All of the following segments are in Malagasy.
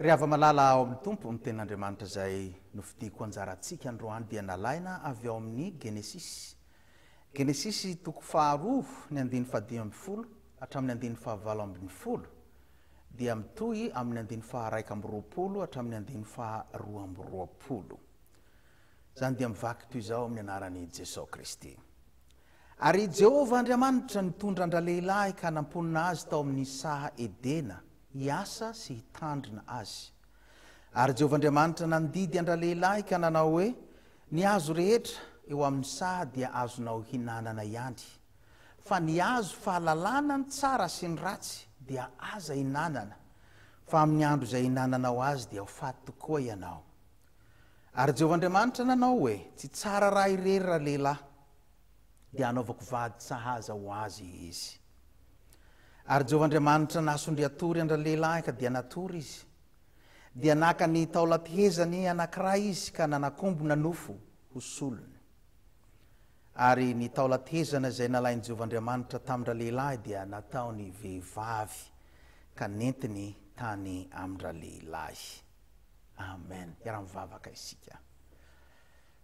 Ry ava-malala ao amin'ny tompo ny ten'Andriamanitra izay nofidiko anjarantsika androany dia nalaina avy ao amin'ny Genesisy. Genesisy toko 2 ny andiny 10 hatramin'ny 11 dia mitohy amin'ny 11 hatramin'ny 12. Zany dia mivaky toy izao amin'ny anaran'i Jesosy Kristy. Ary Jehovah Andriamanitra nitondra andra-lehilahy ka namponina azy tao amin'ny saha Edena hiasa sy hitandrina azy. Ary Jehovah Andriamanitra nandidy andra-lehilahy ka nanao hoe ny azo rehetra eo amin'ny saha dia azonao hinanana ihany. Fa ny azo fahalalana ny tsara sy ny ratsy dia aza hinanana. Fa amin'ny andro izay hinananao azy dia ho faty tokoa ianao. Ary Jehovah Andriamanitra nanao hoe tsy tsara raha irery raha lehilahy dia anaovako vady sahaza ho azy izy. Ary Jehovah Andriamanitra nasondry atory andra-lehilahy ka dia natory izy. Dia naka ny taolatehezany anankiray izy ka nanakombona nofo ho solony. Ary ny taolatehezana izay nalain'i Jehovah Andriamanitra tamindra-lehilahy dia nataony vehivavy ka nentiny tany amindra-lehilahy. Amen. Iara-mivavaka isika.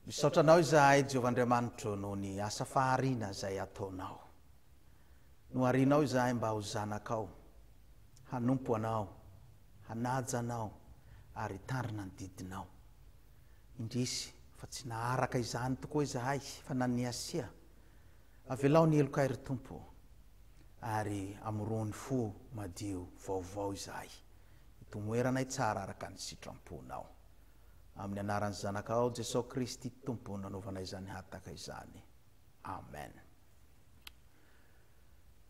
Misaotranao izahay Jehovah Andriamanitra noho ny asa fahariana izay ataonao. Noharinao izahay mba ho zanakao, hanompo anao, hanaja anao ary tandrina ny didinao. Indrisy fa tsy naharaka izany tokoa izahay fa naniasia. Avelao ny elokay ry Tompo ary amorony fo madio vaovao izahay. Itomoeranay tsara araka ny sitramponao. Amin'ny anaran'ny zanakao Jesosy Kristy Tompo nanaovanay izany hataka izany. Amen.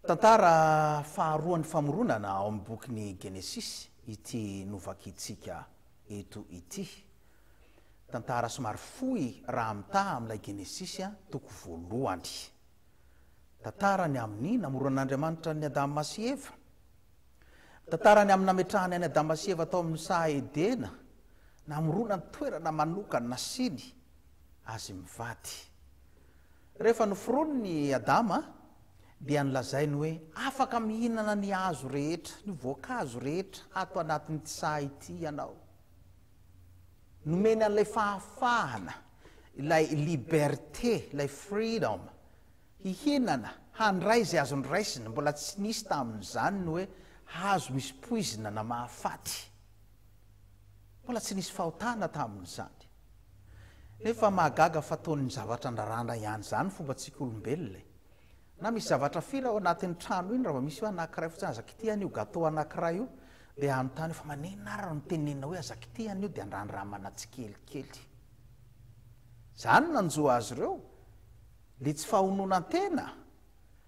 Tantara faharoan'ny famoronana ao amin'ny bokin'ny Genesisy ity novakitsika eto ity. Tantara somary fohy raha mitaha amin'ilay Genesisy toko 1. Tantarany amin'ny namoronan'Andriamanitra ny Adama sy Eva. Tantarany amin'ny nametrahany any Adama sy Eva tao amin'ny saha Edena, namorona ny toerana manokana nasiny azy mivady. Rehefa noforoniny Adama dia nilazainy hoe afaka mihinana ny hazo rehetra, ny voankazo rehetra ato anatin'ity saha ity ianao. Nomeny an'ilay fahafahana, ilay liberté, ilay freedom, hihinana, handray izay azony raisina, mbola tsy nisy tamin'izany ny hoe hazo misy poizina na mahafaty. Mbola tsy nisy fahotana tamin'izany. Nefa mahagaga fataon'ny zavatra andrarana ihany zany fomba tsika olombelona. Na misy zavatra firy ao anatin'ny trano iny raha misy hoe anankiray fotsiny azakitiany io gato anankiray io dia anontany fa manina ara no tenenina hoe azakitiany io dia andrandramanana tsikelikely. Zany nanjoa azy ireo. Le tsy fahononan-tena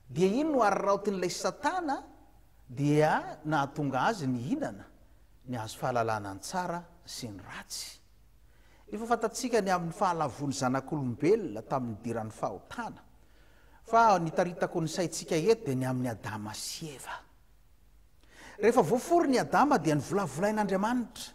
dia ino no ariraotin'ilay Satana dia nahatonga azy ny hinana ny azo fahalalana ny tsara sy ny ratsy. Efa fantatsika ny amin'ny fahalavony zanak'olombelona tamin'ny diran'ny fahotana. Fa nitaritako ny saitsika eto dia ny amin'ny Adama sy Eva. Rehefa voafory ny Adama dia nivolavolain'Andriamanitra.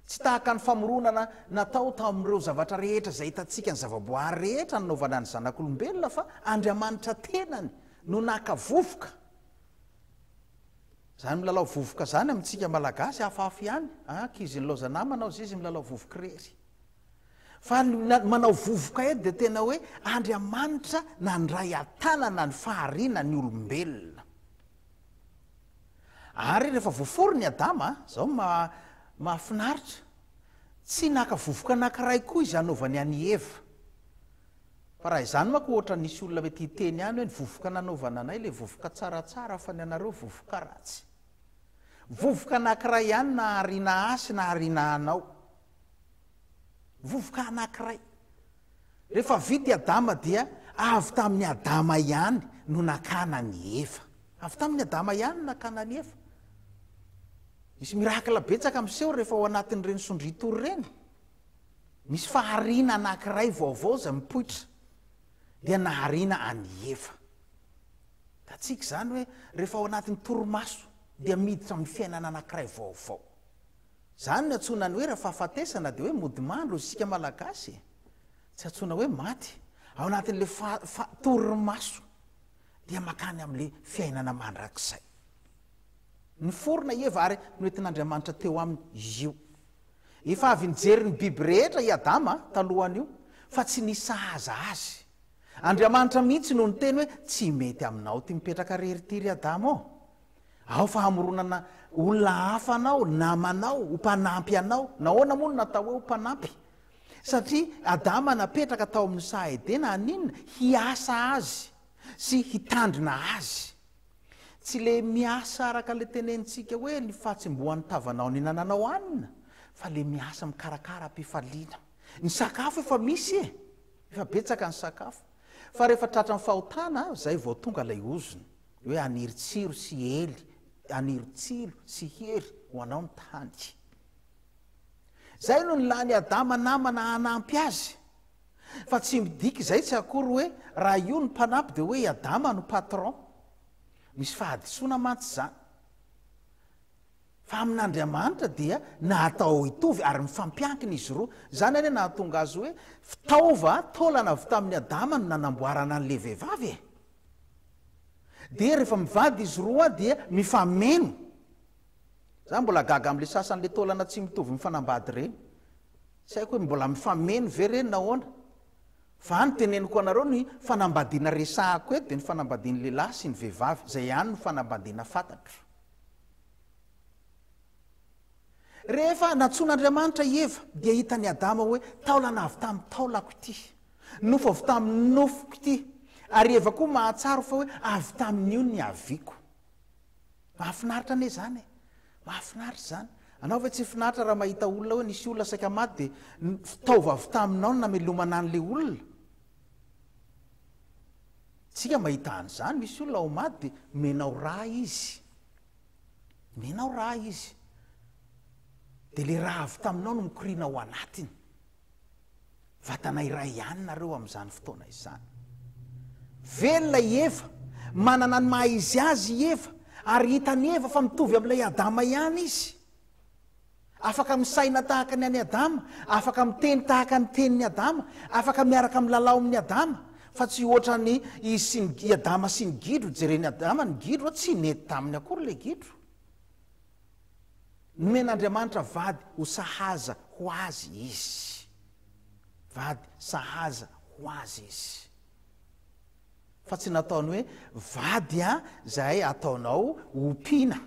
Tsy tahaka ny famoronana natao tamin'ireo zavatra rehetra izay hitantsika ny zavaboary rehetra nanaovana ny zanak'olombelona fa Andriamanitra tenany no naka vovoka. Zany milalao vovoka zany amintsika malagasy hafahafa ihany. Ankizy ny loza namana izy milalao vovoka rery. Fa manao vovoka eto dia tena hoe Andriamanitra nandray atanana ny fahariana ny olombelona. Ary rehefa voafory ny Adama, zao mahafinaritra, tsy naka vovoka anankiray koa izy anaovany any Eva. Fa raha izany manko ohatra nisy olona mety hiteny ihany hoe ny vovoka nanaovana anay le vovoka tsaratsara fa ny anareo vovoka ratsy. Vovoka anankiray ihany na hariana asy na hariana anao. Vovoka anankiray. Rehefa vita Adama dia avy tamin'ny Adama ihany no nakana ny Eva. Avy tamin'ny Adama ihany no nakana ny Eva. Misy mirakla betsaka miseho rehefa ao anatin'ireny sondritory ireny. Misy fahariana anankiray vaovao izay mipoitra dia nahariana any Eva. Da tsika zany hoe rehefa ao anatin'ny torimaso dia miditra amin'ny fiainana anankiray vaovao. Zany no atsonany hoe raha fahafatesana dia hoe modimandro isika malagasy. Tsy atsona hoe maty. Ao anatin'le torimaso dia makany amin'le fiainana mandrakizay. ny forona eva ary noentin'Andriamanitra teo aminy izy io efa avy nijery ny biby rehetra i Adama talohan'io fa tsy nisahaza azy Andriamanitra mihitsy no ny teny hoe tsy mety aminao ty mipetraka rery Adama ao fa hamoronana olona hafa anao namanao umpanampy anao nahoana moa no natao hoe umpanampy satria Adama napetraka tao amin'ny sahedena aninona hiasa azy sy hitandrina azy tsy le miasa araka le tenenitsika hoe ny fatsimboan'ny tavanao ny nananao anina fa le miasa mikarakara am-pifaliana ny sakafo efa misy efa betsaka ny sakafo fa rehefa tratra ny fahotana zay vao tonga lay ozony hoe aniry tsiro sy hely aniry tsiro sy hery ho anao ny tany zay no nylany Adama namana hanampy azy fa tsy midiky zay tsy akory hoe raha io ny mpanampy de hoe Adama no patron misy fahadisoana mantsy zany fa amin'Andriamanitra dia natao hitovy ary mifampiankina izy roa zany any nahatonga azy hoe fitaova taolana avy tamin'ny Adama no nanamboarana an'le vehivavy dia rehefa mivady izy roa dia mifameno za mbola gaga am'le sasan'le taolana tsy mitovy mifanambady reny tsy haiko hoe mbola mifameno ve reny nahoana fa ny teneniko anareo ny fanambadiana resahako eto dia ny fanambadiany lehilahy sy ny vehivavy zay ihany no fanambadiana fantatro rehefa natson'Andriamanitra Eva dia hitany Adama hoe taolana avy tamin'ny taolako ity nofo avy tamin'ny nofoko ity ary Eva koa mahatsaro fa hoe avy tamin'io ny aviako mahafinaritra ane zany mahafinaritra zany anao fa tsy finaritra raha mahita olona hoe nisy olona saika maty dia fitaova avy taminao no namelomana an'le olona tsika mahita an'izany misy olona ao maty dia menao raha izy dia le raha avy taminao no mikoriana ao anatiny vatana iray ihany nareo amin'izany fotoana izany velona Eva manana ny maha izy azy Eva ary hitany Eva fa mitovy amin'ilay Adama ihany izy afaka misaina tahaka ny any Adama afaka miteny tahaka ny tenin'ny Adama afaka miaraka amin'ny lalao amin'ny Adama fa tsy ohatra ny izy sy Adama sy ny gidro jereny Adama ny gidro tsy nety taminy akory le gidro nomen'Andriamanitra vady ho sahaza ho azy izy vady sahaza ho azy izy fa tsy nataony hoe vady zay ataonao ompiana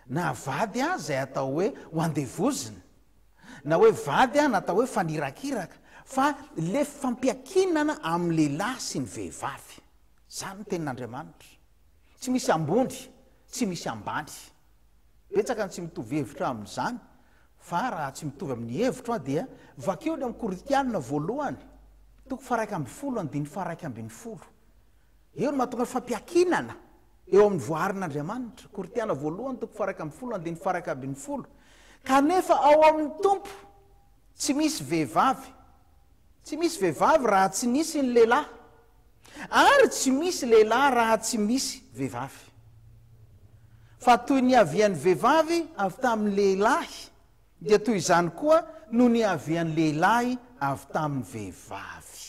na vady zay atao hoe hoandevozina na hoe vady natao hoe fanirakiraka fa le fampiakinana amin'ny lehilahy sy ny vehivavy zany no tenin'Andriamanitra tsy misy ambony tsy misy ambany betsaka ny tsy mitovy hevitra amin'izany fa raha tsy mitovy amin'ny hevitra dia vakeo ny amin'ny Korinthiana voalohany toko 1:10 eo no mahatonga fampiakinana eo amin'ny voarin'Andriamanitra Korinthiana voalohany toko 1:10 kanefa ao amin'ny tompo tsy misy vehivavy raha tsy nisy ny lehilahy ary tsy misy lehilahy raha tsy misy vehivavy fa toy ny avian'ny vehivavy avy tamin'ny lehilahy dia toy izany koa no ny avian'ny lehilahy avy tamin'ny vehivavy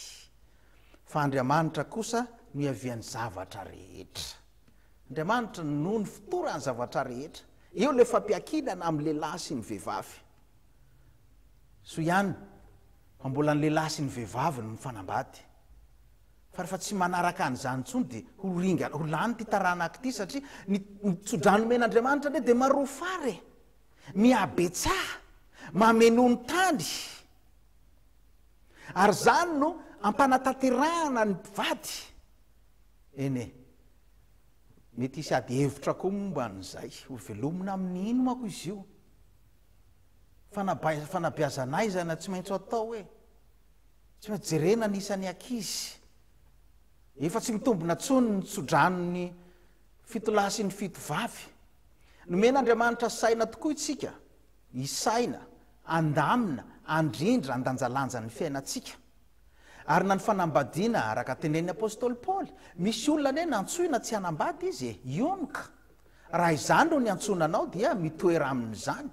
fa Andriamanitra kosa no avian'ny zavatra rehetra Andriamanitra no ny fotorany zavatra rehetra eo le fampiakinana amin'ny lehilahy sy ny vehivavy so ihany fa mbola ny lehilahy sy ny vehivavy no mifanambady fa rehefa tsy manaraka an'izany intsony dia ho ringana ho lany ty taranaka ity satria ny tsodranomen'Andriamanitra ne dia marofare miabetsaha mameno ny tany ary zany no ampanatanterahana ny vady ene mety isy ady hevitra koa momba an'izay ho velomina amin'ny ino mako izy io fanabeazanay zany tsy maintsy atao hoe tsy maintsy jerena nisany ankizy efa tsy mitombona tsony ny tsodrano ny fito lahy sy ny fito vavy nomen'Andriamanitra saina tokoa itsika isaina andamina andrindra andanjalanja ny fiainantsika ary na ny fanambadiana araka tenen'ny apôstôly Paoly misy olona ne nantsoina tsy hanambady izy ionoka raha izany no ny antsonanao dia mitoera amin'izany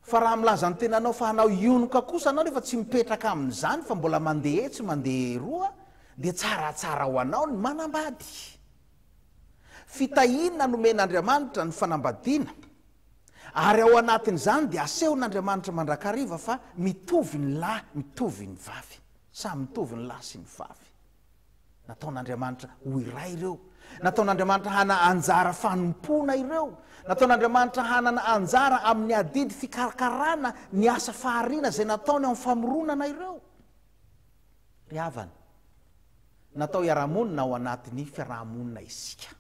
fa raha milaza ny tenanao fa hanao ionoka kosa anao rehefa tsy mipetraka amin'izany fa mbola mandeha tsy mandeha roa dia tsaratsara ho anao ny manambady fitahina nomen'Andriamanitra ny fanambadiana ary ao anatin'izany dia asehon'Andriamanitra mandrakariva fa mitovy ny lahy mitovy ny vavy samy mitovy ny lahy sy ny vavy nataon'Andriamanitra ho iray ireo nataon'Andriamanitra hana anjara fanompona ireo nataon'Andriamanitra hanana anjara amin'ny adidy fikarakarana ny asa fahariana zay nataony amin'ny famoronana ireo ry havana natao iarahamonina ao anatin'ny fiarahamonina isika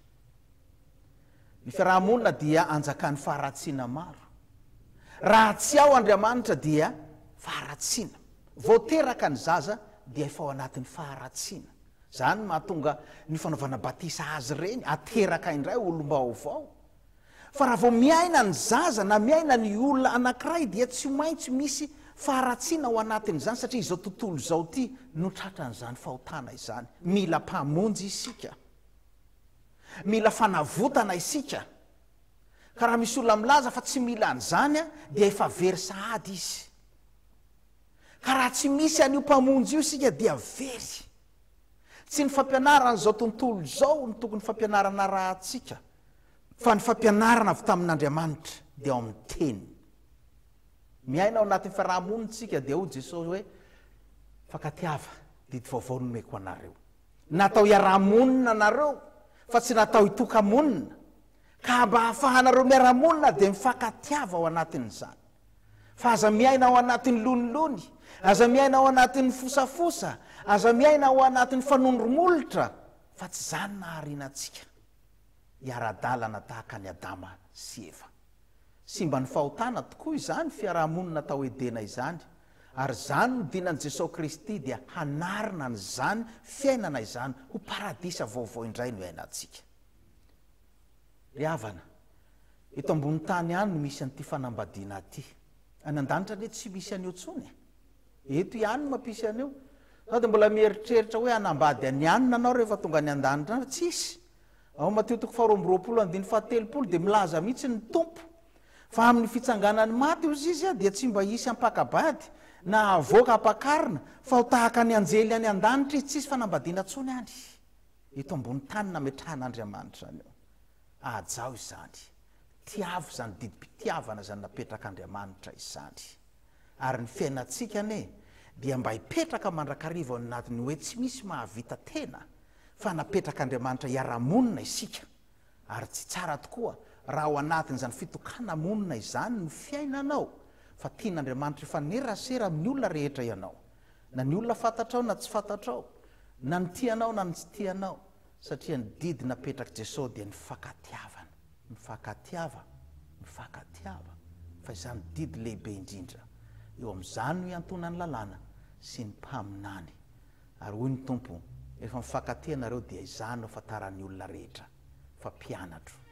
ny fiarahamonina dia anjakan'ny faharatsiana maro raha tsy ao Andriamanitra dia faharatsiana voateraka ny zaza dia efa ao anatin'ny faharatsiana zany mahatonga ny fanaovana batisa azy reny ateraka indray olom-baovao fa raha vao miaina ny zaza na miaina ny olona anankiray dia tsy maintsy misy faharatsiana ao anatin'izany satria izao tontolo izao ty notratran'izany fahotana izany mila mpamonjy isika mila fanavotana isika ka raha misy olona milaza fa tsy mila an'izany a dia efa very sahady izy ka raha tsy misy an'io mpamonjy io isika dia very tsy ny fampianarana zao tontolo zao ny tokony fampianarana rahantsika fa ny fampianarana avy tamin'Andriamanitra dia ao amin'ny teny miaina ao anatin'ny fiarahamonitsika dia ho Jesosy hoe fakatiava didy vaovao nomeko anareo natao iarahamonina anareo fa tsy natao hitokamonina ka mba hahafahanareo miarahamonina dia mifakatiava ao anatin'izany fa aza miaina ao anatin'ny lonilony aza miaina ao anatin'ny fosafosa aza miaina ao anatin'ny fanondromolotra fa tsy zany naharianantsika hiara-dalana tahaka ny Adama sy Eva sy mba ny fahotana tokoa izany fiarahamonina tao edena izany ary zany no dinan'i Jesosy Kristy dia hanarina ny zany fiainana izany ho paradisa vaovao indray no iainantsika ry havana eto ambony tany ihany no misy an'ity fanambadiana ty any an-danitra anie tsy misy an'io tsony eto ihany no mampisy an'io sao dia mbola mieritreritra hoe hanambady any anina anao rehefa tonga any an-danitra tsisy ao Mateo 4:7 dia milaza mihitsy ny tompo fa amin'ny fitsanganany maty ozy izy a dia tsy mba hisy ampakabady na avoaka ampakarina fa ho tahaka ny anjely any an-danitra izy tsisy fanambadiana tsony any eto ambony tany nametrahan'Andriamanitra any eo ajao izany tiavo zany didym-pitiavana zany napetrak'Andriamanitra izany ary ny fiainantsika ane dia mba hipetraka mandrakariva ao anatiny hoe tsy misy mahavita tena fa napetrak'Andriamanitra iarahamonina isika ary tsy tsara tokoa raha ao anatin'izany fitokana monina izany ny fiainanao fa tian'Andriamanitra efa nerasera amin'ny olona rehetra ianao na ny olona fantatrao na tsy fantatrao na ny tianao na ny tsy tianao satria ny didy napetraka Jesosy dia ny fakatiavana mifakatiava fa izany didy lehibe indrindra eo amin'izany no iantonany lalàna sy ny mpaminany ary hoy ny tompo rehefa mifakatia nareo dia izany no afantaran'ny olona rehetra fa mpianatro